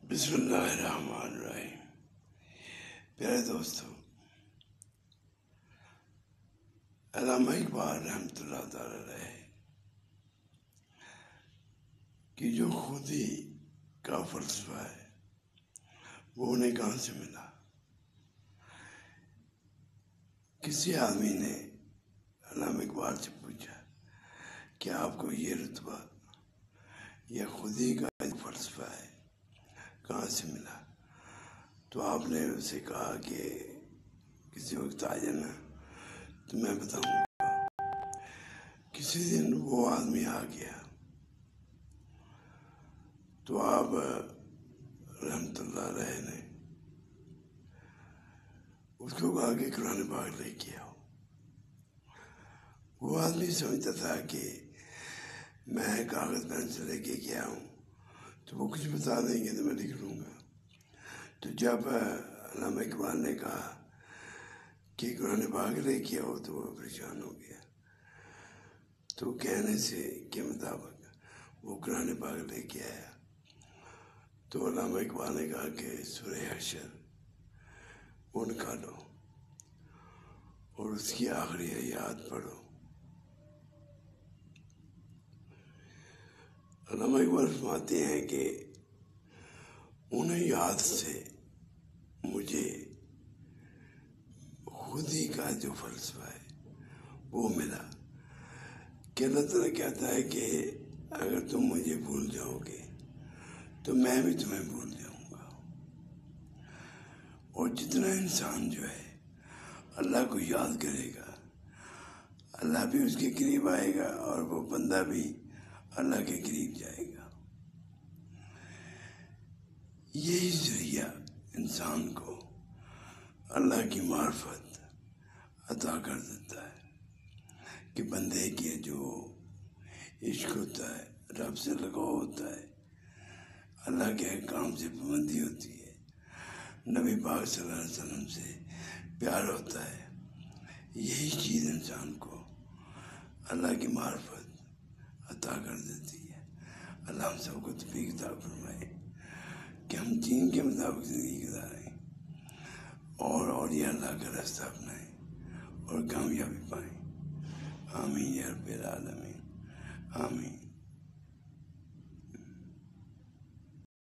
بسم اللہ الرحمن الرحیم۔ پیارے دوستو، علامہ اقبال رحمۃ اللہ تعالی علیہ کی جو خودی کا فلسفہ ہے وہ انہیں کہاں سے ملا؟ کسی آدمی نے علامہ اقبال سے پوچھا کہ آپ کو یہ رتبہ یا خودی کا فلسفہ ہے کہاں سے ملا؟ تو آپ نے اسے کہا کہ کسی وقت آ جانا تو میں بتاؤں گا۔ کسی دن وہ آدمی آ گیا تو آپ رحمۃ اللہ علیہ نے اس کو کہا کہ قرآن پاک لے کے آؤ۔ وہ آدمی سمجھتا تھا کہ میں کاغذ پین سے لے کے کیا ہوں تو وہ کچھ بتا دیں گے تو میں لکھ لوں گا۔ تو جب علامہ اقبال نے کہا کہ قرآن پاک لے کے آؤ تو وہ پریشان ہو گیا۔ تو کہنے سے کے مطابق وہ قرآن پاک لے کے آیا تو علامہ اقبال نے کہا کہ سورہ حشر وہ نکالو اور اس کی آخری آیات پڑھو۔ علامہ اقبال فرماتے ہیں کہ انہیں یاد سے مجھے خودی کا جو فلسفہ ہے وہ ملا کہ اللہ تعالیٰ کہتا ہے کہ اگر تم مجھے بھول جاؤ گے تو میں بھی تمہیں بھول جاؤں گا۔ اور جتنا انسان جو ہے اللہ کو یاد کرے گا اللہ بھی اس کے قریب آئے گا اور وہ بندہ بھی اللہ کے قریب جائے گا۔ یہی ذریعہ انسان کو اللہ کی معرفت عطا کر دیتا ہے کہ بندے کے جو عشق ہوتا ہے، رب سے لگاؤ ہوتا ہے، اللہ کے احکام سے پابندی ہوتی ہے، نبی پاک صلی اللہ علیہ وسلم سے پیار ہوتا ہے، یہی چیز انسان کو اللہ کی معرفت عطا کر دیتی ہے۔ اللہ ہم سب کو توفیق عطا فرمائے کہ ہم دین کے مطابق زندگی گزاریں اور یہ اللہ کا راستہ اپنائیں اور کامیابی پائیں۔ آمین یا رب العالمین، آمین۔